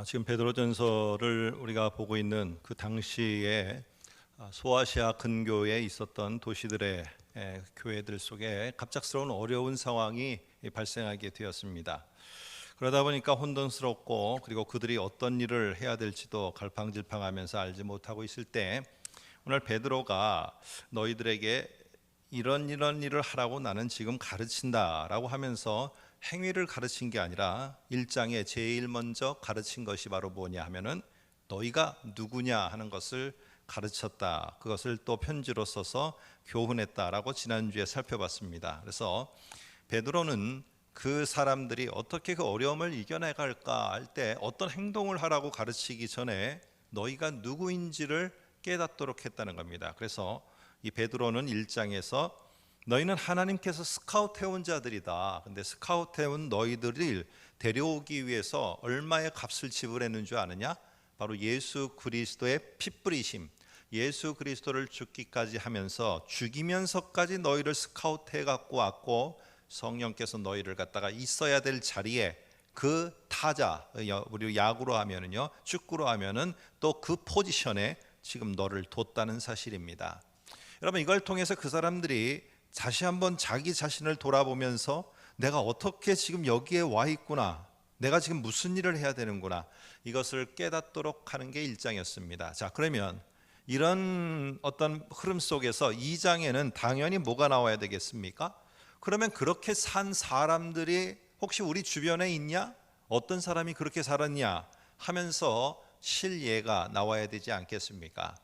지금 베드로전서를 우리가 보고 있는 그 당시에 소아시아 근교에 있었던 도시들의 교회들 속에 갑작스러운 어려운 상황이 발생하게 되었습니다. 그러다 보니까 혼돈스럽고 그리고 그들이 어떤 일을 해야 될지도 갈팡질팡하면서 알지 못하고 있을 때 오늘 베드로가 너희들에게 이런 일을 하라고 나는 지금 가르친다라고 하면서 행위를 가르친 게 아니라 1장에 제일 먼저 가르친 것이 바로 뭐냐 하면은 너희가 누구냐 하는 것을 가르쳤다. 그것을 또 편지로 써서 교훈했다라고 지난주에 살펴봤습니다. 그래서 베드로는 그 사람들이 어떻게 그 어려움을 이겨내갈까 할 때 어떤 행동을 하라고 가르치기 전에 너희가 누구인지를 깨닫도록 했다는 겁니다. 그래서 이 베드로는 1장에서 너희는 하나님께서 스카우트해온 자들이다. 근데 스카우트해온 너희들을 데려오기 위해서 얼마의 값을 지불했는 줄 아느냐? 바로 예수 그리스도의 피뿌리심, 예수 그리스도를 죽기까지 하면서 죽이면서까지 너희를 스카우트해 갖고 왔고 성령께서 너희를 갖다가 있어야 될 자리에 그 타자, 우리 야구로 하면은요, 축구로 하면은 또 그 포지션에 지금 너를 뒀다는 사실입니다. 여러분, 이걸 통해서 그 사람들이 다시 한번 자기 자신을 돌아보면서 내가 어떻게 지금 여기에 와 있구나, 내가 지금 무슨 일을 해야 되는구나, 이것을 깨닫도록 하는 게 1장이었습니다. 자, 그러면 이런 어떤 흐름 속에서 2장에는 당연히 뭐가 나와야 되겠습니까? 그러면 그렇게 산 사람들이 혹시 우리 주변에 있냐? 어떤 사람이 그렇게 살았냐? 하면서 실예가 나와야 되지 않겠습니까?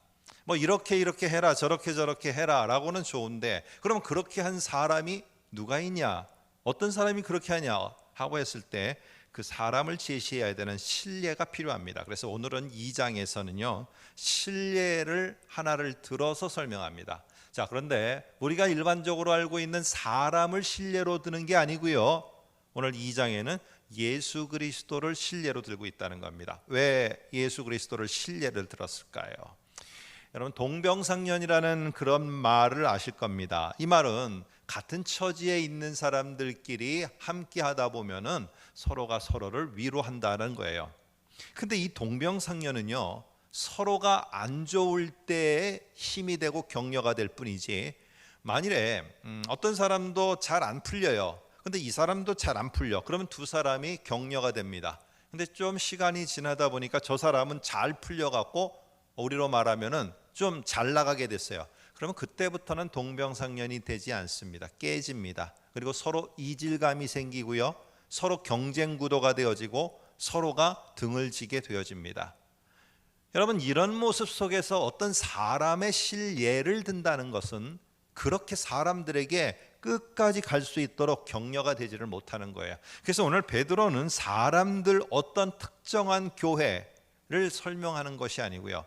뭐 이렇게 해라, 저렇게 해라 라고는 좋은데, 그럼 그렇게 한 사람이 누가 있냐, 어떤 사람이 그렇게 하냐 하고 했을 때 그 사람을 제시해야 되는 실례가 필요합니다. 그래서 오늘은 2장에서는요 실례를 하나를 들어서 설명합니다. 자, 그런데 우리가 일반적으로 알고 있는 사람을 실례로 드는 게 아니고요, 오늘 2장에는 예수 그리스도를 실례로 들고 있다는 겁니다. 왜 예수 그리스도를 실례를 들었을까요? 여러분, 동병상련이라는 그런 말을 아실 겁니다. 이 말은 같은 처지에 있는 사람들끼리 함께 하다 보면은 서로가 서로를 위로한다는 거예요. 근데 이 동병상련은요, 서로가 안 좋을 때에 힘이 되고 격려가 될 뿐이지, 만일에 어떤 사람도 잘 안 풀려요. 근데 이 사람도 잘 안 풀려. 그러면 두 사람이 격려가 됩니다. 근데 좀 시간이 지나다 보니까 저 사람은 잘 풀려갖고 우리로 말하면은 좀 잘 나가게 됐어요. 그러면 그때부터는 동병상련이 되지 않습니다. 깨집니다. 그리고 서로 이질감이 생기고요, 서로 경쟁 구도가 되어지고 서로가 등을 지게 되어집니다. 여러분, 이런 모습 속에서 어떤 사람의 실예를 든다는 것은 그렇게 사람들에게 끝까지 갈 수 있도록 격려가 되지를 못하는 거예요. 그래서 오늘 베드로는 사람들 어떤 특정한 교회를 설명하는 것이 아니고요,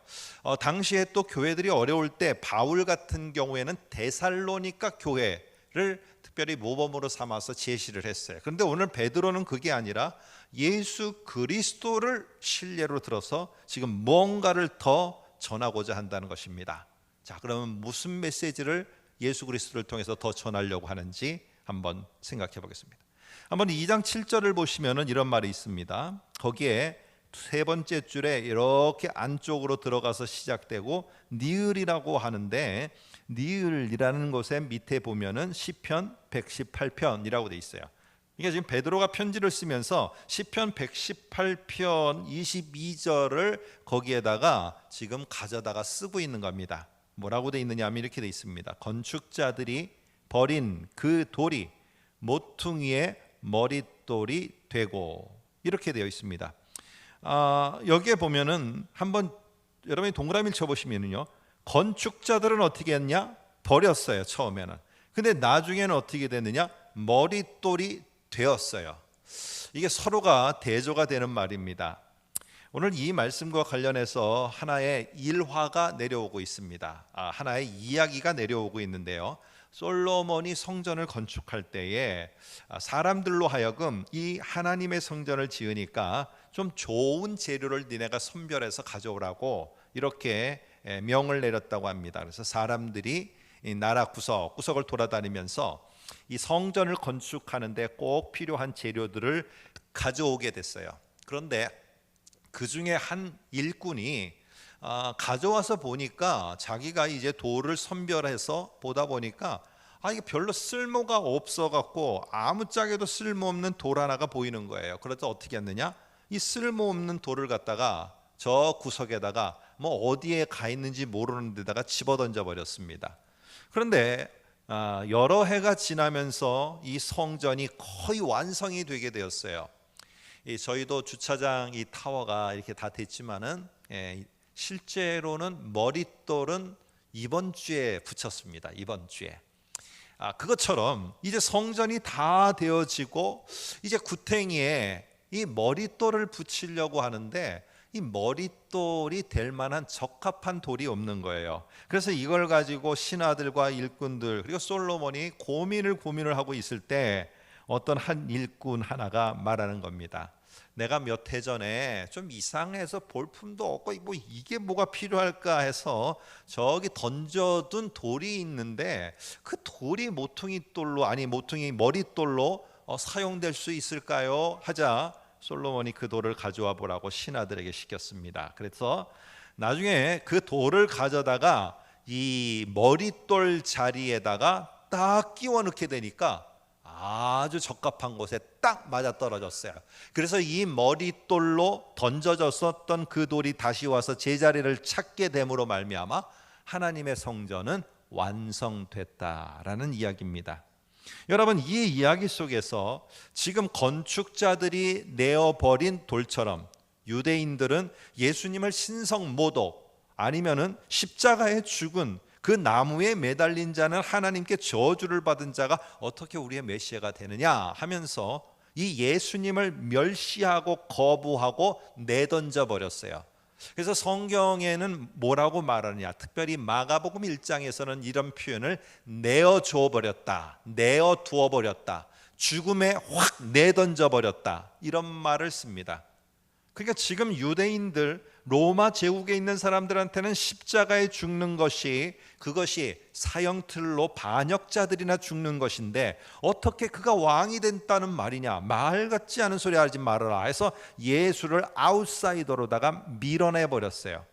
당시에 또 교회들이 어려울 때 바울 같은 경우에는 데살로니가 교회를 특별히 모범으로 삼아서 제시를 했어요. 그런데 오늘 베드로는 그게 아니라 예수 그리스도를 실례로 들어서 지금 뭔가를 더 전하고자 한다는 것입니다. 자, 그러면 무슨 메시지를 예수 그리스도를 통해서 더 전하려고 하는지 한번 생각해 보겠습니다. 한번 2장 7절을 보시면은 이런 말이 있습니다. 거기에 세 번째 줄에 이렇게 안쪽으로 들어가서 시작되고 니을이라고 하는데, 니을이라는 곳에 밑에 보면은 시편 118편이라고 돼 있어요. 이게 지금 베드로가 편지를 쓰면서 시편 118편 22절을 거기에다가 지금 가져다가 쓰고 있는 겁니다. 뭐라고 돼 있느냐 하면 이렇게 돼 있습니다. 건축자들이 버린 그 돌이 모퉁이의 머릿돌이 되고, 이렇게 되어 있습니다. 여기에 보면은 한번 여러분이 동그라미를 쳐보시면은요, 건축자들은 어떻게 했냐? 버렸어요, 처음에는. 근데 나중에는 어떻게 됐느냐? 머릿돌이 되었어요. 이게 서로가 대조가 되는 말입니다. 오늘 이 말씀과 관련해서 하나의 일화가 내려오고 있습니다. 하나의 이야기가 내려오고 있는데요, 솔로몬이 성전을 건축할 때에 사람들로 하여금 이 하나님의 성전을 지으니까 좀 좋은 재료를 니네가 선별해서 가져오라고 이렇게 명을 내렸다고 합니다. 그래서 사람들이 이 나라 구석구석을 돌아다니면서 이 성전을 건축하는데 꼭 필요한 재료들을 가져오게 됐어요. 그런데 그 중에 한 일꾼이 가져와서 보니까 자기가 이제 돌을 선별해서 보다 보니까 이게 별로 쓸모가 없어 갖고 아무짝에도 쓸모없는 돌 하나가 보이는 거예요. 그래서 어떻게 했느냐? 이 쓸모없는 돌을 갖다가 저 구석에다가 뭐 어디에 가 있는지 모르는 데다가 집어던져 버렸습니다. 그런데 여러 해가 지나면서 이 성전이 거의 완성이 되게 되었어요. 저희도 주차장 이 타워가 이렇게 다 됐지만은 실제로는 머릿돌은 이번 주에 붙였습니다. 이번 주에. 그것처럼 이제 성전이 다 되어지고 이제 구탱이에 이 머릿돌을 붙이려고 하는데 이 머릿돌이 될 만한 적합한 돌이 없는 거예요. 그래서 이걸 가지고 신하들과 일꾼들 그리고 솔로몬이 고민을 하고 있을 때 어떤 한 일꾼 하나가 말하는 겁니다. 내가 몇 해 전에 좀 이상해서 볼품도 없고 뭐 이게 뭐가 필요할까 해서 저기 던져둔 돌이 있는데 그 돌이 모퉁이 머릿돌로 사용될 수 있을까요? 하자 솔로몬이 그 돌을 가져와 보라고 신하들에게 시켰습니다. 그래서 나중에 그 돌을 가져다가 이 머릿돌 자리에다가 딱 끼워 넣게 되니까 아주 적합한 곳에 딱 맞아 떨어졌어요. 그래서 이 머릿돌로 던져졌었던 그 돌이 다시 와서 제자리를 찾게 됨으로 말미암아 하나님의 성전은 완성됐다라는 이야기입니다. 여러분, 이 이야기 속에서 지금 건축자들이 내어버린 돌처럼 유대인들은 예수님을 신성모독 아니면은 십자가에 죽은 그 나무에 매달린 자는 하나님께 저주를 받은 자가 어떻게 우리의 메시아가 되느냐 하면서 이 예수님을 멸시하고 거부하고 내던져 버렸어요. 그래서 성경에는 뭐라고 말하느냐, 특별히 마가복음 1장에서는 이런 표현을 내어줘 버렸다, 내어두어 버렸다, 죽음에 확 내던져 버렸다, 이런 말을 씁니다. 그러니까 지금 유대인들 로마 제국에 있는 사람들한테는 십자가에 죽는 것이 그것이 사형틀로 반역자들이나 죽는 것인데 어떻게 그가 왕이 됐다는 말이냐, 말 같지 않은 소리 하지 말아라 해서 예수를 아웃사이더로다가 밀어내 버렸어요.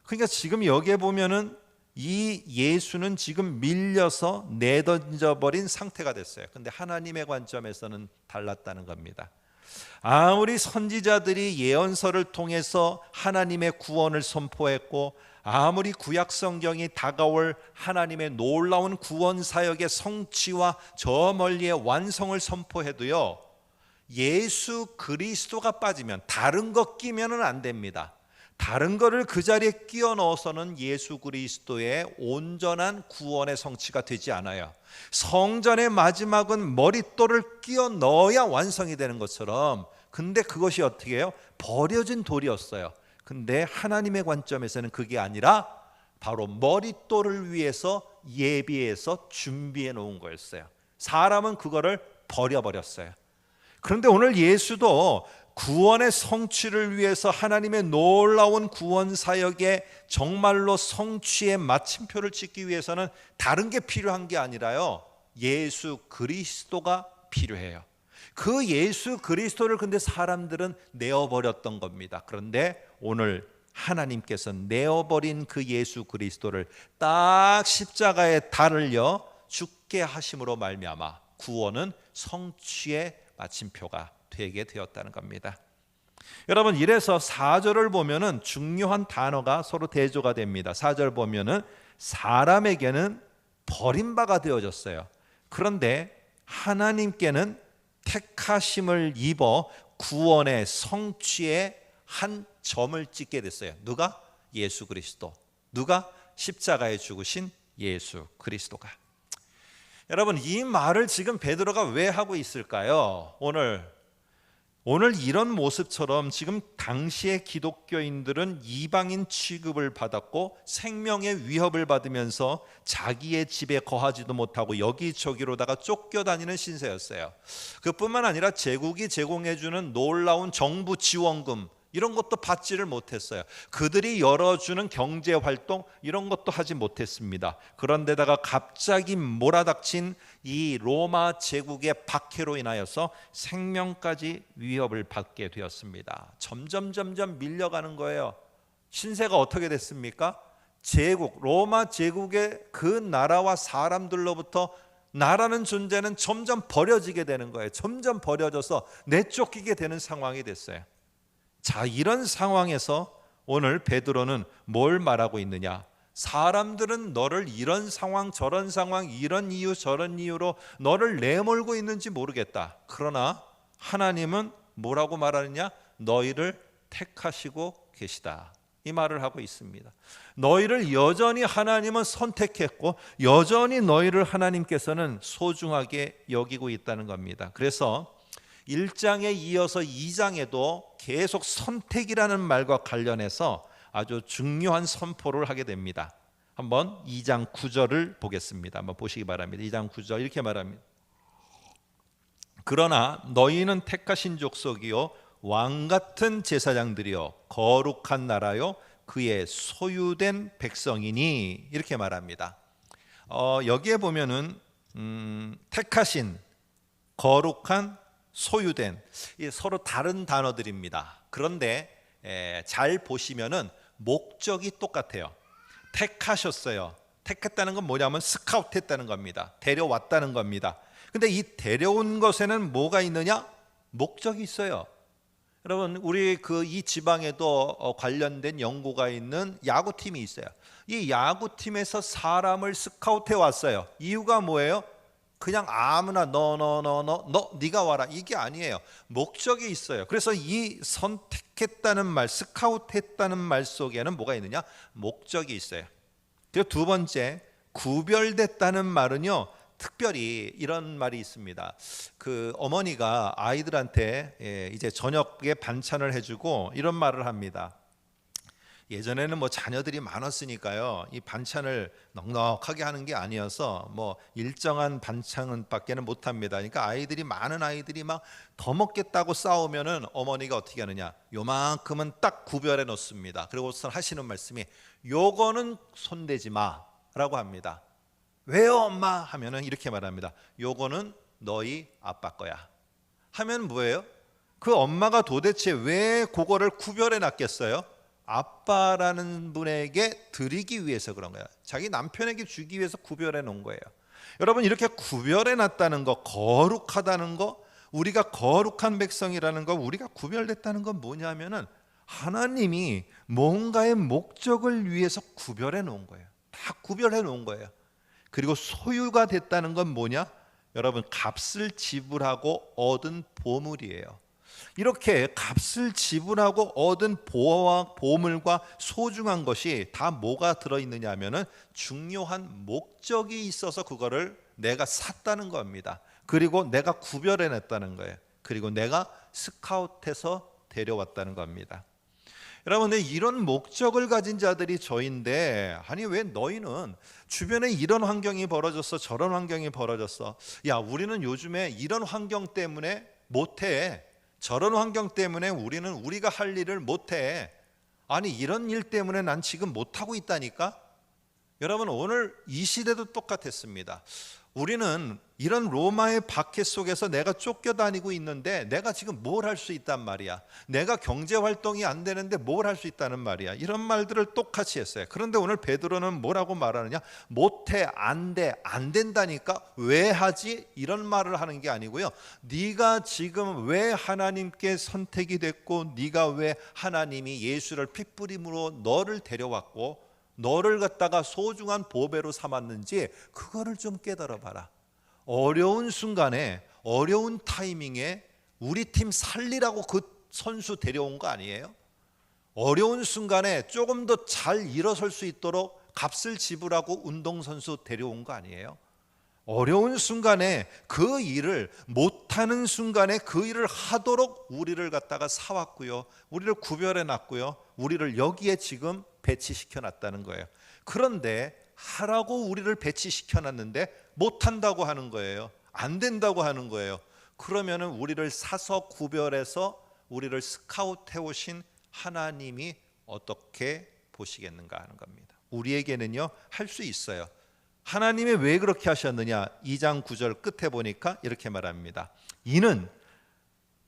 그러니까 지금 여기에 보면은 이 예수는 지금 밀려서 내던져 버린 상태가 됐어요. 근데 하나님의 관점에서는 달랐다는 겁니다. 아무리 선지자들이 예언서를 통해서 하나님의 구원을 선포했고 아무리 구약 성경이 다가올 하나님의 놀라운 구원 사역의 성취와 저 멀리의 완성을 선포해도요, 예수 그리스도가 빠지면 다른 것 끼면은 안 됩니다. 다른 거를 그 자리에 끼워 넣어서는 예수 그리스도의 온전한 구원의 성취가 되지 않아요. 성전의 마지막은 머릿돌을 끼워 넣어야 완성이 되는 것처럼, 근데 그것이 어떻게 해요? 버려진 돌이었어요. 근데 하나님의 관점에서는 그게 아니라 바로 머릿돌을 위해서 예비해서 준비해 놓은 거였어요. 사람은 그거를 버려버렸어요. 그런데 오늘 예수도 구원의 성취를 위해서 하나님의 놀라운 구원 사역의 정말로 성취의 마침표를 찍기 위해서는 다른 게 필요한 게 아니라요, 예수 그리스도가 필요해요. 그 예수 그리스도를 근데 사람들은 내어버렸던 겁니다. 그런데 오늘 하나님께서 내어버린 그 예수 그리스도를 딱 십자가에 달려 죽게 하심으로 말미암아 구원은 성취의 마침표가 되게 되었다는 겁니다. 여러분, 이래서 4절을 보면은 중요한 단어가 서로 대조가 됩니다. 4절 보면은 사람에게는 버림바가 되어졌어요. 그런데 하나님께는 택하심을 입어 구원의 성취에 한 점을 찍게 됐어요. 누가? 예수 그리스도. 누가? 십자가에 죽으신 예수 그리스도가. 여러분, 이 말을 지금 베드로가 왜 하고 있을까요? 오늘 이런 모습처럼 지금 당시의 기독교인들은 이방인 취급을 받았고 생명의 위협을 받으면서 자기의 집에 거하지도 못하고 여기저기로다가 쫓겨다니는 신세였어요. 그뿐만 아니라 제국이 제공해주는 놀라운 정부 지원금, 이런 것도 받지를 못했어요. 그들이 열어주는 경제활동 이런 것도 하지 못했습니다. 그런데다가 갑자기 몰아닥친 이 로마 제국의 박해로 인하여서 생명까지 위협을 받게 되었습니다. 점점 밀려가는 거예요. 신세가 어떻게 됐습니까? 로마 제국의 그 나라와 사람들로부터 나라는 존재는 점점 버려지게 되는 거예요. 점점 버려져서 내쫓기게 되는 상황이 됐어요. 자, 이런 상황에서 오늘 베드로는 뭘 말하고 있느냐? 사람들은 너를 이런 상황 저런 상황 이런 이유 저런 이유로 너를 내몰고 있는지 모르겠다. 그러나 하나님은 뭐라고 말하느냐? 너희를 택하시고 계시다. 이 말을 하고 있습니다. 너희를 여전히 하나님은 선택했고 여전히 너희를 하나님께서는 소중하게 여기고 있다는 겁니다. 그래서 1장에 이어서 2장에도 계속 선택이라는 말과 관련해서 아주 중요한 선포를 하게 됩니다. 한번 2장 9절을 보겠습니다. 한번 보시기 바랍니다. 2장 9절 이렇게 말합니다. 그러나 너희는 택하신 족속이요 왕같은 제사장들이요 거룩한 나라요 그의 소유된 백성이니 이렇게 말합니다. 여기에 보면은 택하신, 거룩한, 소유된 서로 다른 단어들입니다. 그런데 잘 보시면은 목적이 똑같아요. 택하셨어요. 택했다는 건 뭐냐면 스카우트했다는 겁니다. 데려왔다는 겁니다. 근데 이 데려온 것에는 뭐가 있느냐? 목적이 있어요. 여러분, 우리 이 지방에도 관련된 연구가 있는 야구팀이 있어요. 이 야구팀에서 사람을 스카우트해 왔어요. 이유가 뭐예요? 그냥 아무나 너 네가 와라 이게 아니에요. 목적이 있어요. 그래서 이 선택했다는 말, 스카우트했다는 말 속에는 뭐가 있느냐? 목적이 있어요. 그리고 두 번째, 구별됐다는 말은요, 특별히 이런 말이 있습니다. 그 어머니가 아이들한테 이제 저녁에 반찬을 해주고 이런 말을 합니다. 예전에는 뭐 자녀들이 많았으니까요, 이 반찬을 넉넉하게 하는 게 아니어서 뭐 일정한 반찬밖에는 못 합니다. 그러니까 많은 아이들이 막 더 먹겠다고 싸우면은 어머니가 어떻게 하느냐? 요만큼은 딱 구별해 놓습니다. 그리고서 하시는 말씀이 요거는 손대지 마라고 합니다. 왜요 엄마? 하면은 이렇게 말합니다. 요거는 너희 아빠 거야. 하면 뭐예요? 그 엄마가 도대체 왜 그거를 구별해 놨겠어요? 아빠라는 분에게 드리기 위해서 그런 거예요. 자기 남편에게 주기 위해서 구별해 놓은 거예요. 여러분, 이렇게 구별해 놨다는 거, 거룩하다는 거, 우리가 거룩한 백성이라는 거, 우리가 구별됐다는 건 뭐냐면은 하나님이 뭔가의 목적을 위해서 구별해 놓은 거예요. 다 구별해 놓은 거예요. 그리고 소유가 됐다는 건 뭐냐? 여러분, 값을 지불하고 얻은 보물이에요. 이렇게 값을 지불하고 얻은 보물과 소중한 것이 다 뭐가 들어있느냐 하면은 중요한 목적이 있어서 그거를 내가 샀다는 겁니다. 그리고 내가 구별해냈다는 거예요. 그리고 내가 스카웃해서 데려왔다는 겁니다. 여러분, 이런 목적을 가진 자들이 저인데, 아니 왜 너희는 주변에 이런 환경이 벌어졌어, 저런 환경이 벌어졌어, 야 우리는 요즘에 이런 환경 때문에 못해, 저런 환경 때문에 우리는 우리가 할 일을 못해, 아니 이런 일 때문에 난 지금 못하고 있다니까. 여러분, 오늘 이 시대도 똑같았습니다. 우리는 이런 로마의 박해 속에서 내가 쫓겨다니고 있는데 내가 지금 뭘 할 수 있단 말이야. 내가 경제활동이 안 되는데 뭘 할 수 있다는 말이야. 이런 말들을 똑같이 했어요. 그런데 오늘 베드로는 뭐라고 말하느냐? 못해, 안 돼, 안 된다니까 왜 하지? 이런 말을 하는 게 아니고요, 네가 지금 왜 하나님께 선택이 됐고, 네가 왜 하나님이 예수를 핏부림으로 너를 데려왔고 너를 갖다가 소중한 보배로 삼았는지 그거를 좀 깨달아 봐라. 어려운 순간에, 어려운 타이밍에 우리 팀 살리라고 그 선수 데려온 거 아니에요? 어려운 순간에 조금 더 잘 일어설 수 있도록 값을 지불하고 운동선수 데려온 거 아니에요? 어려운 순간에 그 일을 못하는 순간에 그 일을 하도록 우리를 갖다가 사왔고요, 우리를 구별해 놨고요, 우리를 여기에 지금 배치시켜 놨다는 거예요. 그런데 하라고 우리를 배치시켜 놨는데 못한다고 하는 거예요. 안 된다고 하는 거예요. 그러면은 우리를 사서 구별해서 우리를 스카우트해 오신 하나님이 어떻게 보시겠는가 하는 겁니다. 우리에게는요 할 수 있어요. 하나님이 왜 그렇게 하셨느냐? 2장 9절 끝에 보니까 이렇게 말합니다. 이는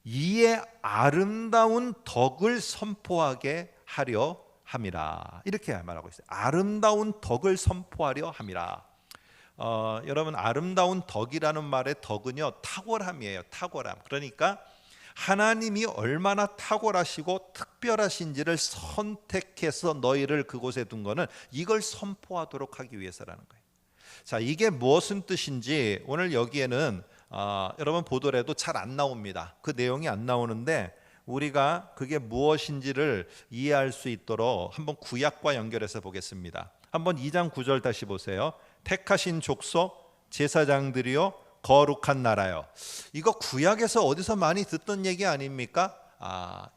이의 아름다운 덕을 선포하게 하려 함이라. 이렇게 말하고 있어요. 아름다운 덕을 선포하려 함이라. 여러분, 아름다운 덕이라는 말의 덕은요 탁월함이에요. 탁월함. 그러니까 하나님이 얼마나 탁월하시고 특별하신지를 선택해서 너희를 그곳에 둔 거는 이걸 선포하도록 하기 위해서라는 거예요. 자, 이게 무엇은 뜻인지 오늘 여기에는 여러분 보더라도 잘 안 나옵니다. 그 내용이 안 나오는데 우리가 그게 무엇인지를 이해할 수 있도록 한번 구약과 연결해서 보겠습니다. 한번 2장 9절 다시 보세요. 택하신 족속 제사장들이요 거룩한 나라요. 이거 구약에서 어디서 많이 듣던 얘기 아닙니까?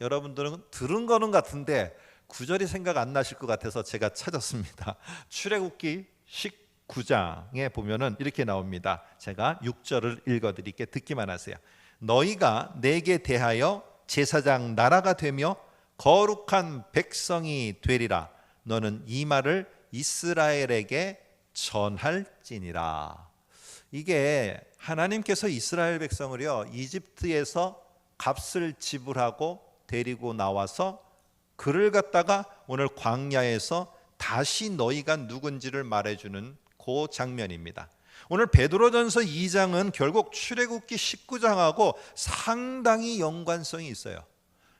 여러분들은 들은 거는 같은데 구절이 생각 안 나실 것 같아서 제가 찾았습니다. 출애굽기 19장에 보면은 이렇게 나옵니다. 제가 6절을 읽어드릴게 듣기만 하세요. 너희가 내게 대하여 제사장 나라가 되며 거룩한 백성이 되리라. 너는 이 말을 이스라엘에게 전할지니라. 이게 하나님께서 이스라엘 백성을요 이집트에서 값을 지불하고 데리고 나와서 그를 갖다가 오늘 광야에서 다시 너희가 누군지를 말해주는 그 장면입니다. 오늘 베드로전서 2장은 결국 출애굽기 19장하고 상당히 연관성이 있어요.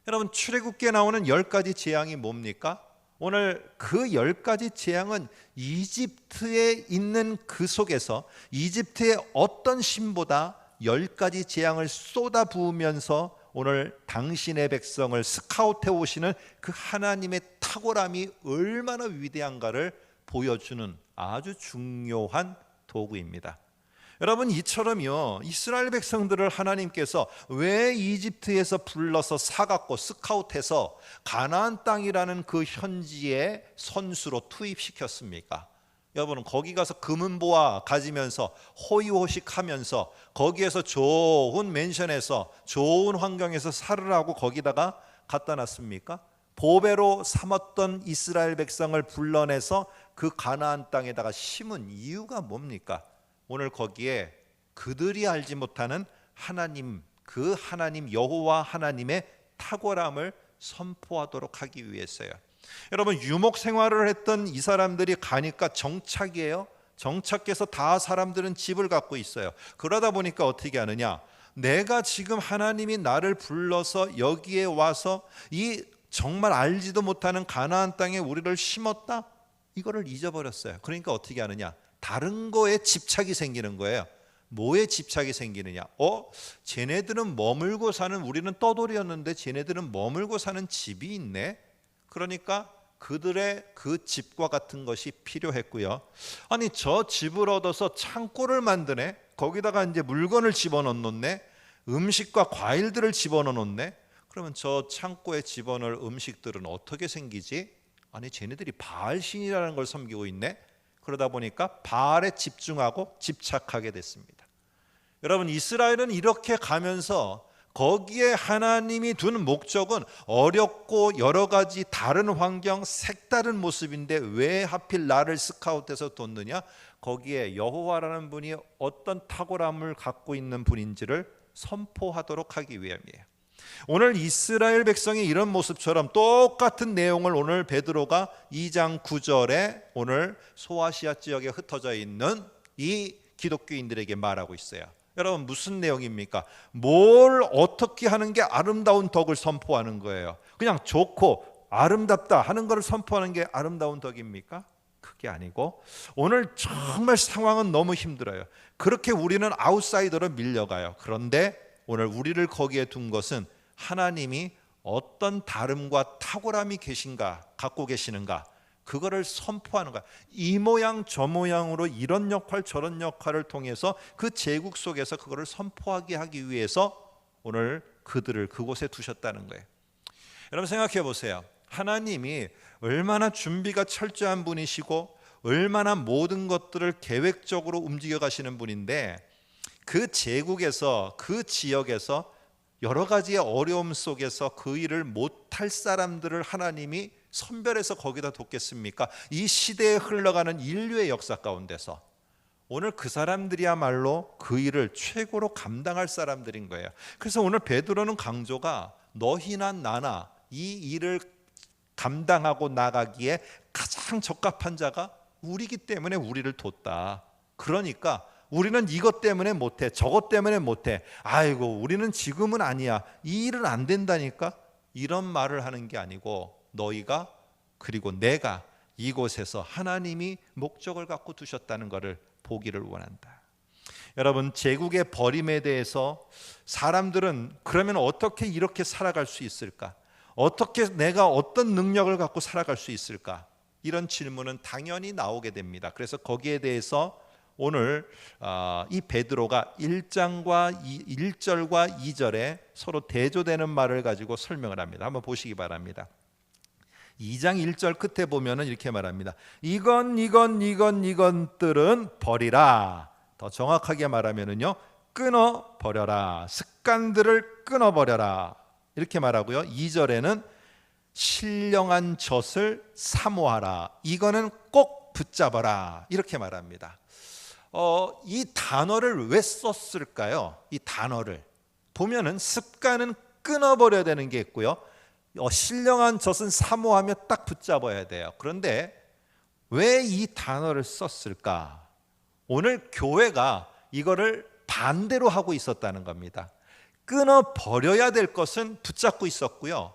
여러분, 출애굽기에 나오는 10가지 재앙이 뭡니까? 오늘 그 10가지 재앙은 이집트에 있는 그 속에서 이집트의 어떤 신보다 10가지 재앙을 쏟아 부으면서 오늘 당신의 백성을 스카우트해 오시는 그 하나님의 탁월함이 얼마나 위대한가를 보여주는 아주 중요한 도구입니다. 여러분, 이처럼요 이스라엘 백성들을 하나님께서 왜 이집트에서 불러서 사갖고 스카웃해서 가나안 땅이라는 그 현지의 선수로 투입시켰습니까? 여러분, 거기 가서 금은보화 가지면서 호의호식하면서 거기에서 좋은 맨션에서 좋은 환경에서 살으라고 거기다가 갖다 놨습니까? 보배로 삼았던 이스라엘 백성을 불러내서 그 가나안 땅에다가 심은 이유가 뭡니까? 오늘 거기에 그들이 알지 못하는 하나님, 그 하나님 여호와 하나님의 탁월함을 선포하도록 하기 위해서요. 여러분, 유목 생활을 했던 이 사람들이 가니까 정착이에요. 정착해서 다 사람들은 집을 갖고 있어요. 그러다 보니까 어떻게 하느냐? 내가 지금 하나님이 나를 불러서 여기에 와서 이 정말 알지도 못하는 가나안 땅에 우리를 심었다? 이거를 잊어버렸어요. 그러니까 어떻게 하느냐? 다른 거에 집착이 생기는 거예요. 뭐에 집착이 생기느냐? 쟤네들은 머물고 사는, 우리는 떠돌이였는데 쟤네들은 머물고 사는 집이 있네. 그러니까 그들의 그 집과 같은 것이 필요했고요. 아니, 저 집을 얻어서 창고를 만드네. 거기다가 이제 물건을 집어넣네. 음식과 과일들을 집어넣네. 그러면 저 창고에 집어넣을 음식들은 어떻게 생기지? 아니, 쟤네들이 바알신이라는 걸 섬기고 있네. 그러다 보니까 바알에 집중하고 집착하게 됐습니다. 여러분, 이스라엘은 이렇게 가면서 거기에 하나님이 둔 목적은 어렵고 여러 가지 다른 환경, 색다른 모습인데 왜 하필 나를 스카웃해서 뒀느냐? 거기에 여호와라는 분이 어떤 탁월함을 갖고 있는 분인지를 선포하도록 하기 위함이에요. 오늘 이스라엘 백성이 이런 모습처럼 똑같은 내용을 오늘 베드로가 2장 9절에 오늘 소아시아 지역에 흩어져 있는 이 기독교인들에게 말하고 있어요. 여러분, 무슨 내용입니까? 뭘 어떻게 하는 게 아름다운 덕을 선포하는 거예요. 그냥 좋고 아름답다 하는 것을 선포하는 게 아름다운 덕입니까? 그게 아니고 오늘 정말 상황은 너무 힘들어요. 그렇게 우리는 아웃사이더로 밀려가요. 그런데 오늘 우리를 거기에 둔 것은 하나님이 어떤 다름과 탁월함이 계신가, 갖고 계시는가, 그거를 선포하는 거야. 이 모양 저 모양으로 이런 역할 저런 역할을 통해서 그 제국 속에서 그거를 선포하게 하기 위해서 오늘 그들을 그곳에 두셨다는 거예요. 여러분, 생각해 보세요. 하나님이 얼마나 준비가 철저한 분이시고 얼마나 모든 것들을 계획적으로 움직여 가시는 분인데 그 제국에서, 그 지역에서 여러 가지의 어려움 속에서 그 일을 못할 사람들을 하나님이 선별해서 거기다 뒀겠습니까? 이 시대에 흘러가는 인류의 역사 가운데서 오늘 그 사람들이야말로 그 일을 최고로 감당할 사람들인 거예요. 그래서 오늘 베드로는 강조가 너희나 나나 이 일을 감당하고 나가기에 가장 적합한 자가 우리기 때문에 우리를 뒀다. 그러니까 우리는 이것 때문에 못해, 저것 때문에 못해, 아이고 우리는 지금은 아니야, 이 일은 안 된다니까, 이런 말을 하는 게 아니고 너희가 그리고 내가 이곳에서 하나님이 목적을 갖고 두셨다는 것을 보기를 원한다. 여러분, 제국의 버림에 대해서 사람들은 그러면 어떻게 이렇게 살아갈 수 있을까? 어떻게 내가 어떤 능력을 갖고 살아갈 수 있을까? 이런 질문은 당연히 나오게 됩니다. 그래서 거기에 대해서 오늘 이 베드로가 1절과 2절에 서로 대조되는 말을 가지고 설명을 합니다. 한번 보시기 바랍니다. 2장 1절 끝에 보면은 이렇게 말합니다. 이것들은 버리라. 더 정확하게 말하면은요, 끊어 버려라. 습관들을 끊어 버려라. 이렇게 말하고요. 2절에는 신령한 젖을 사모하라. 이거는 꼭 붙잡아라. 이렇게 말합니다. 이 단어를 왜 썼을까요? 이 단어를 보면은 습관은 끊어버려야 되는 게 있고요, 신령한 젖은 사모하며 딱 붙잡아야 돼요. 그런데 왜 이 단어를 썼을까? 오늘 교회가 이거를 반대로 하고 있었다는 겁니다. 끊어버려야 될 것은 붙잡고 있었고요,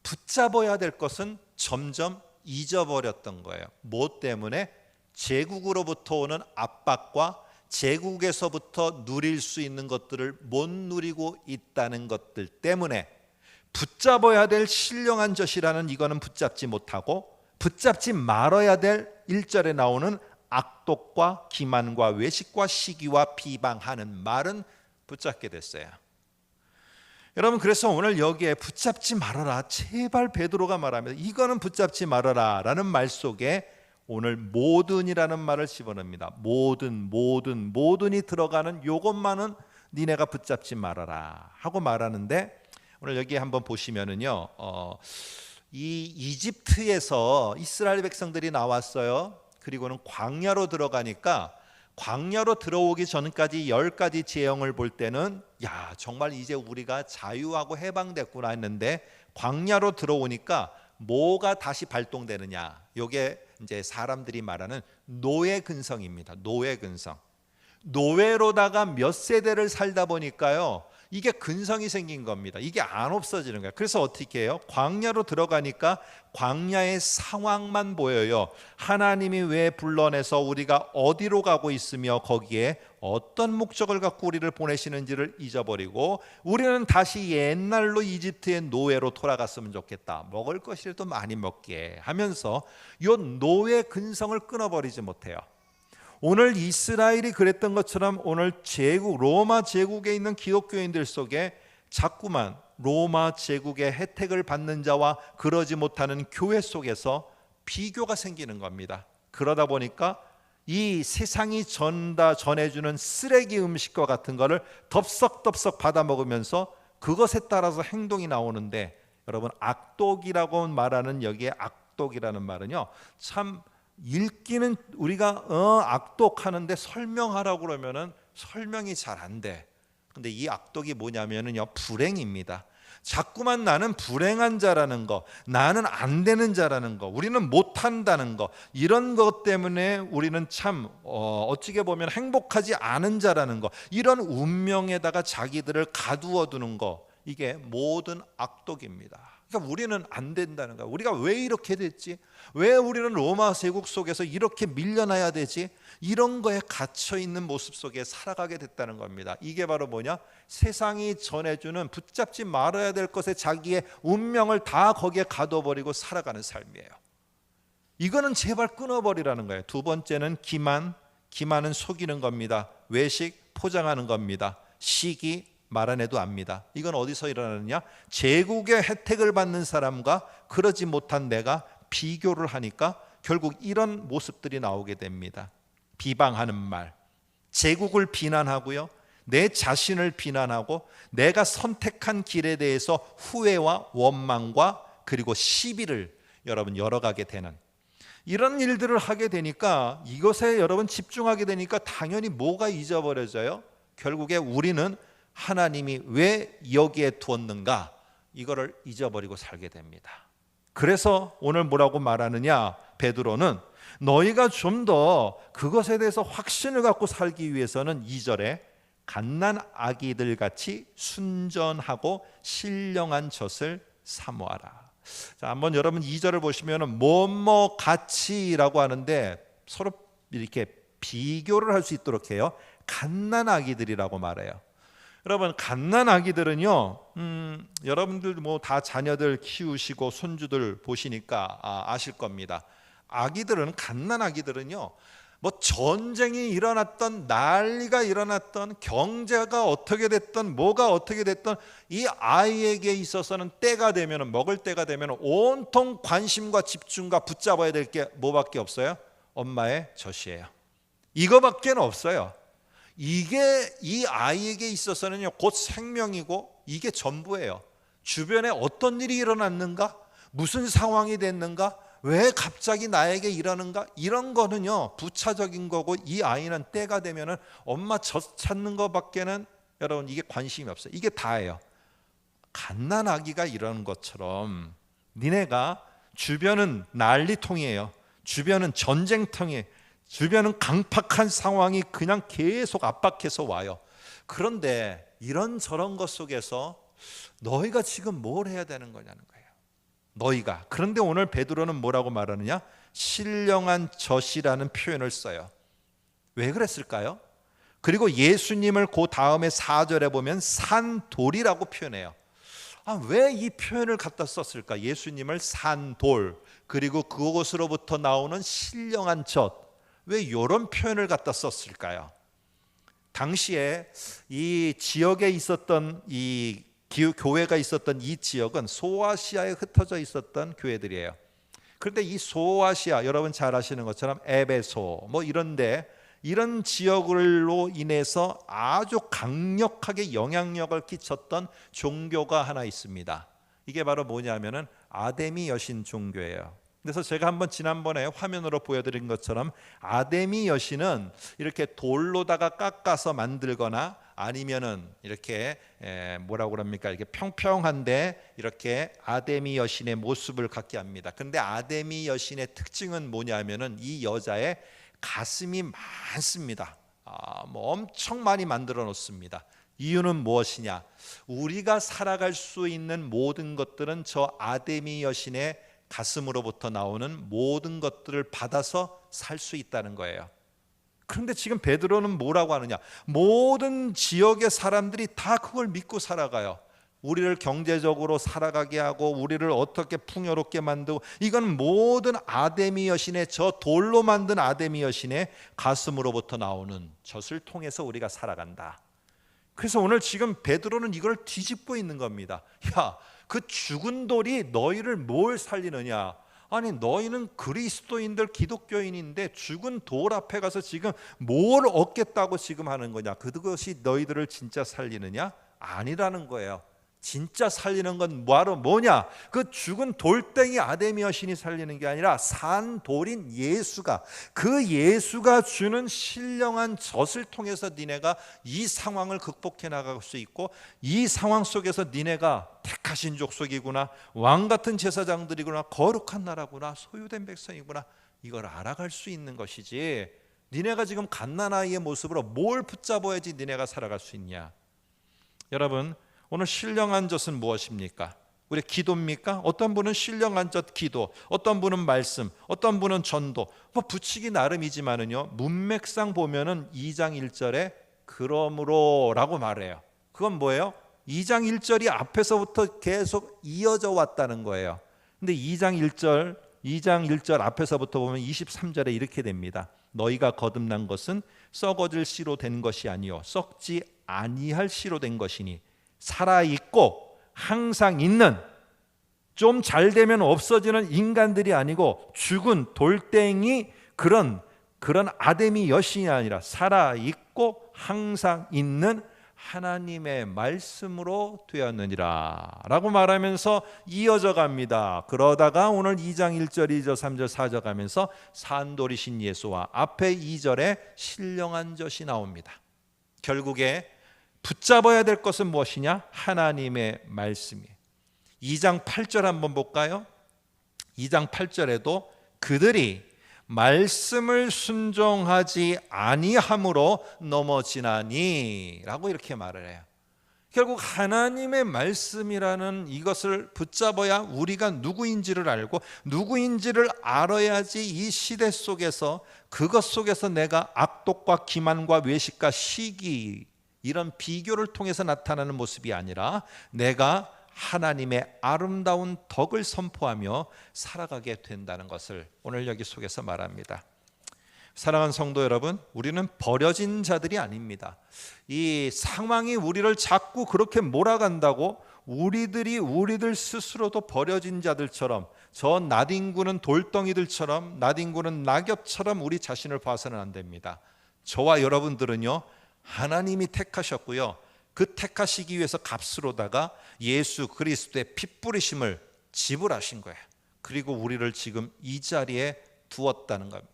붙잡아야 될 것은 점점 잊어버렸던 거예요. 뭐 때문에? 제국으로부터 오는 압박과 제국에서부터 누릴 수 있는 것들을 못 누리고 있다는 것들 때문에 붙잡아야 될 신령한 젖이라는 이거는 붙잡지 못하고, 붙잡지 말아야 될 1절에 나오는 악독과 기만과 외식과 시기와 비방하는 말은 붙잡게 됐어요. 여러분, 그래서 오늘 여기에 붙잡지 말아라, 제발 베드로가 말합니다. 이거는 붙잡지 말아라 라는 말 속에 오늘 모든이라는 말을 집어넣습니다. 모든이 들어가는 요것만은 니네가 붙잡지 말아라 하고 말하는데, 오늘 여기 한번 보시면은요, 이 이집트에서 이스라엘 백성들이 나왔어요. 그리고는 광야로 들어가니까 광야로 들어오기 전까지 10가지 제형을 볼 때는 야, 정말 이제 우리가 자유하고 해방됐구나 했는데, 광야로 들어오니까 뭐가 다시 발동되느냐? 이게 이제 사람들이 말하는 노예 근성입니다. 노예 근성. 노예로다가 몇 세대를 살다 보니까요, 이게 근성이 생긴 겁니다. 이게 안 없어지는 거예요. 그래서 어떻게 해요? 광야로 들어가니까 광야의 상황만 보여요. 하나님이 왜 불러내서 우리가 어디로 가고 있으며 거기에 어떤 목적을 갖고 우리를 보내시는지를 잊어버리고, 우리는 다시 옛날로 이집트의 노예로 돌아갔으면 좋겠다, 먹을 것이라도 많이 먹게 하면서 이 노예 근성을 끊어버리지 못해요. 오늘 이스라엘이 그랬던 것처럼 오늘 제국, 로마 제국에 있는 기독교인들 속에 자꾸만 로마 제국의 혜택을 받는 자와 그러지 못하는 교회 속에서 비교가 생기는 겁니다. 그러다 보니까 이 세상이 전해주는 쓰레기 음식과 같은 거를 덥석덥석 받아 먹으면서 그것에 따라서 행동이 나오는데, 여러분, 악독이라고 말하는 여기에 악독이라는 말은요, 참 읽기는 우리가 악독하는데 설명하라고 그러면은 설명이 잘 안 돼. 근데 이 악독이 뭐냐면은요, 불행입니다. 자꾸만 나는 불행한 자라는 거, 나는 안 되는 자라는 거, 우리는 못한다는 거, 이런 것 때문에 우리는 참 어찌게 보면 행복하지 않은 자라는 거, 이런 운명에다가 자기들을 가두어 두는 거, 이게 모든 악독입니다. 그러니까 우리는 안 된다는 거야. 우리가 왜 이렇게 됐지? 왜 우리는 로마 제국 속에서 이렇게 밀려나야 되지? 이런 거에 갇혀 있는 모습 속에 살아가게 됐다는 겁니다. 이게 바로 뭐냐? 세상이 전해주는 붙잡지 말아야 될 것에 자기의 운명을 다 거기에 가둬버리고 살아가는 삶이에요. 이거는 제발 끊어버리라는 거예요. 두 번째는 기만은 속이는 겁니다. 외식, 포장하는 겁니다. 시기, 말 안 해도 압니다. 이건 어디서 일어나느냐? 제국의 혜택을 받는 사람과 그러지 못한 내가 비교를 하니까 결국 이런 모습들이 나오게 됩니다. 비방하는 말, 제국을 비난하고요, 내 자신을 비난하고 내가 선택한 길에 대해서 후회와 원망과 그리고 시비를 여러분 열어가게 되는 이런 일들을 하게 되니까, 이것에 여러분 집중하게 되니까 당연히 뭐가 잊어버려져요? 결국에 우리는 하나님이 왜 여기에 두었는가, 이거를 잊어버리고 살게 됩니다. 그래서 오늘 뭐라고 말하느냐, 베드로는 너희가 좀 더 그것에 대해서 확신을 갖고 살기 위해서는 2절에 갓난 아기들 같이 순전하고 신령한 젖을 사모하라. 자, 한번 여러분 2절을 보시면 뭐뭐 같이라고 하는데 서로 이렇게 비교를 할 수 있도록 해요. 갓난 아기들이라고 말해요. 여러분, 갓난 아기들은요, 여러분들 뭐 다 자녀들 키우시고 손주들 보시니까 아실 겁니다. 갓난 아기들은요, 뭐 전쟁이 일어났던, 난리가 일어났던, 경제가 어떻게 됐던, 뭐가 어떻게 됐던, 이 아이에게 있어서는 때가 되면, 먹을 때가 되면 온통 관심과 집중과 붙잡아야 될 게 뭐밖에 없어요? 엄마의 젖이에요. 이거밖에 없어요. 이게 이 아이에게 있어서는요, 곧 생명이고 이게 전부예요. 주변에 어떤 일이 일어났는가, 무슨 상황이 됐는가, 왜 갑자기 나에게 이러는가, 이런 거는요 부차적인 거고, 이 아이는 때가 되면은 엄마 젖 찾는 것밖에는 여러분 이게 관심이 없어요. 이게 다예요. 갓난 아기가 이러는 것처럼 니네가 주변은 난리통이에요. 주변은 전쟁통이에요. 주변은 강팍한 상황이 그냥 계속 압박해서 와요. 그런데 이런저런 것 속에서 너희가 지금 뭘 해야 되는 거냐는 거예요. 너희가. 그런데 오늘 베드로는 뭐라고 말하느냐? 신령한 젖이라는 표현을 써요. 왜 그랬을까요? 그리고 예수님을 그 다음에 4절에 보면 산돌이라고 표현해요. 왜 이 표현을 갖다 썼을까? 예수님을 산돌, 그리고 그곳으로부터 나오는 신령한 젖, 왜 이런 표현을 갖다 썼을까요? 당시에 이 지역에 있었던 이 교회가 있었던 이 지역은 소아시아에 흩어져 있었던 교회들이에요. 그런데 이 소아시아, 여러분 잘 아시는 것처럼 에베소 뭐 이런데, 이런 지역으로 인해서 아주 강력하게 영향력을 끼쳤던 종교가 하나 있습니다. 이게 바로 뭐냐면은 아데미 여신 종교예요. 그래서 제가 한번 지난번에 화면으로 보여드린 것처럼 아데미 여신은 이렇게 돌로다가 깎아서 만들거나 아니면은 이렇게 뭐라고 그럽니까, 이렇게 평평한데 이렇게 아데미 여신의 모습을 갖게 합니다. 그런데 아데미 여신의 특징은 뭐냐면은 이 여자의 가슴이 많습니다. 뭐 엄청 많이 만들어 놓습니다. 이유는 무엇이냐? 우리가 살아갈 수 있는 모든 것들은 저 아데미 여신의 가슴으로부터 나오는 모든 것들을 받아서 살 수 있다는 거예요. 그런데 지금 베드로는 뭐라고 하느냐? 모든 지역의 사람들이 다 그걸 믿고 살아가요. 우리를 경제적으로 살아가게 하고 우리를 어떻게 풍요롭게 만들고, 이건 모든 아데미 여신의, 저 돌로 만든 아데미 여신의 가슴으로부터 나오는 젖을 통해서 우리가 살아간다. 그래서 오늘 지금 베드로는 이걸 뒤집고 있는 겁니다. 야, 그 죽은 돌이 너희를 뭘 살리느냐? 아니, 너희는 그리스도인들, 기독교인인데 죽은 돌 앞에 가서 지금 뭘 얻겠다고 지금 하는 거냐? 그것이 너희들을 진짜 살리느냐? 아니라는 거예요. 진짜 살리는 건 바로 뭐냐? 그 죽은 돌덩이 아데미 여신이 살리는 게 아니라 산 돌인 예수가, 그 예수가 주는 신령한 젖을 통해서 니네가 이 상황을 극복해 나갈 수 있고, 이 상황 속에서 니네가 택하신 족속이구나, 왕같은 제사장들이구나, 거룩한 나라구나, 소유된 백성이구나, 이걸 알아갈 수 있는 것이지, 니네가 지금 갓난아이의 모습으로 뭘 붙잡아야지 니네가 살아갈 수 있냐? 여러분, 오늘 신령한 젖은 무엇입니까? 우리 기도입니까? 어떤 분은 신령한 젖 기도, 어떤 분은 말씀, 어떤 분은 전도, 뭐 붙이기 나름이지만은요, 문맥상 보면은 2장 1절에 그러므로 라고 말해요. 그건 뭐예요? 2장 1절이 앞에서부터 계속 이어져 왔다는 거예요. 근데 2장 1절 앞에서부터 보면 23절에 이렇게 됩니다. 너희가 거듭난 것은 썩어질 씨로 된 것이 아니요 썩지 아니할 씨로 된 것이니 살아있고 항상 있는, 좀 잘 되면 없어지는 인간들이 아니고 죽은 돌덩이 그런 아데미 여신이 아니라 살아있고 항상 있는 하나님의 말씀으로 되었느니라 라고 말하면서 이어져 갑니다. 그러다가 오늘 2장 1절 2절 3절 4절 가면서 산돌이신 예수와 앞에 2절에 신령한 젖이 나옵니다. 결국에 붙잡아야 될 것은 무엇이냐? 하나님의 말씀이에요. 2장 8절 한번 볼까요? 2장 8절에도 그들이 말씀을 순종하지 아니함으로 넘어지나니 라고 이렇게 말을 해요. 결국 하나님의 말씀이라는 이것을 붙잡아야 우리가 누구인지를 알고 누구인지를 알아야지 이 시대 속에서 그것 속에서 내가 악독과 기만과 외식과 시기 이런 비교를 통해서 나타나는 모습이 아니라 내가 하나님의 아름다운 덕을 선포하며 살아가게 된다는 것을 오늘 여기 속에서 말합니다. 사랑하는 성도 여러분, 우리는 버려진 자들이 아닙니다. 이 상황이 우리를 자꾸 그렇게 몰아간다고 우리들 스스로도 버려진 자들처럼 저 낫인구는 돌덩이들처럼 낫인구는 낙엽처럼 우리 자신을 봐서는 안 됩니다. 저와 여러분들은요 하나님이 택하셨고요 그 택하시기 위해서 값으로다가 예수 그리스도의 피 뿌리심을 지불하신 거예요. 그리고 우리를 지금 이 자리에 두었다는 겁니다.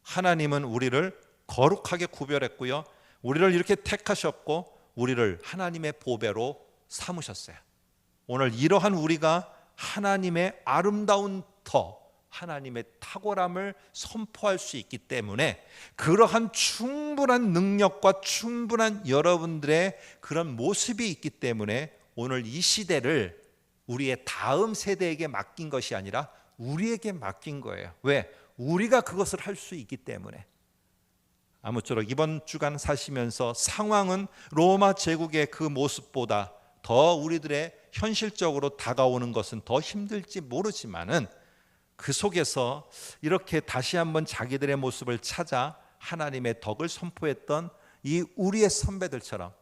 하나님은 우리를 거룩하게 구별했고요 우리를 이렇게 택하셨고 우리를 하나님의 보배로 삼으셨어요. 오늘 이러한 우리가 하나님의 아름다운 터 하나님의 탁월함을 선포할 수 있기 때문에 그러한 충분한 능력과 충분한 여러분들의 그런 모습이 있기 때문에 오늘 이 시대를 우리의 다음 세대에게 맡긴 것이 아니라 우리에게 맡긴 거예요. 왜? 우리가 그것을 할 수 있기 때문에. 아무쪼록 이번 주간 사시면서 상황은 로마 제국의 그 모습보다 더 우리들의 현실적으로 다가오는 것은 더 힘들지 모르지만은 그 속에서 이렇게 다시 한번 자기들의 모습을 찾아 하나님의 덕을 선포했던 이 우리의 선배들처럼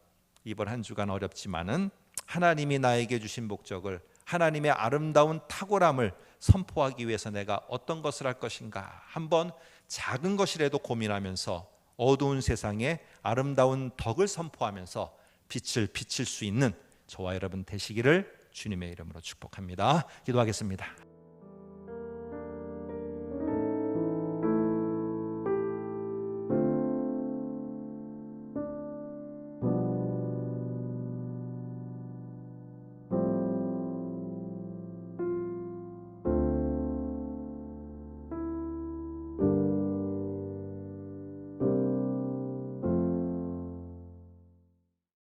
이번 한 주간 어렵지만은 하나님이 나에게 주신 목적을 하나님의 아름다운 탁월함을 선포하기 위해서 내가 어떤 것을 할 것인가 한번 작은 것이라도 고민하면서 어두운 세상에 아름다운 덕을 선포하면서 빛을 비칠 수 있는 저와 여러분 되시기를 주님의 이름으로 축복합니다. 기도하겠습니다.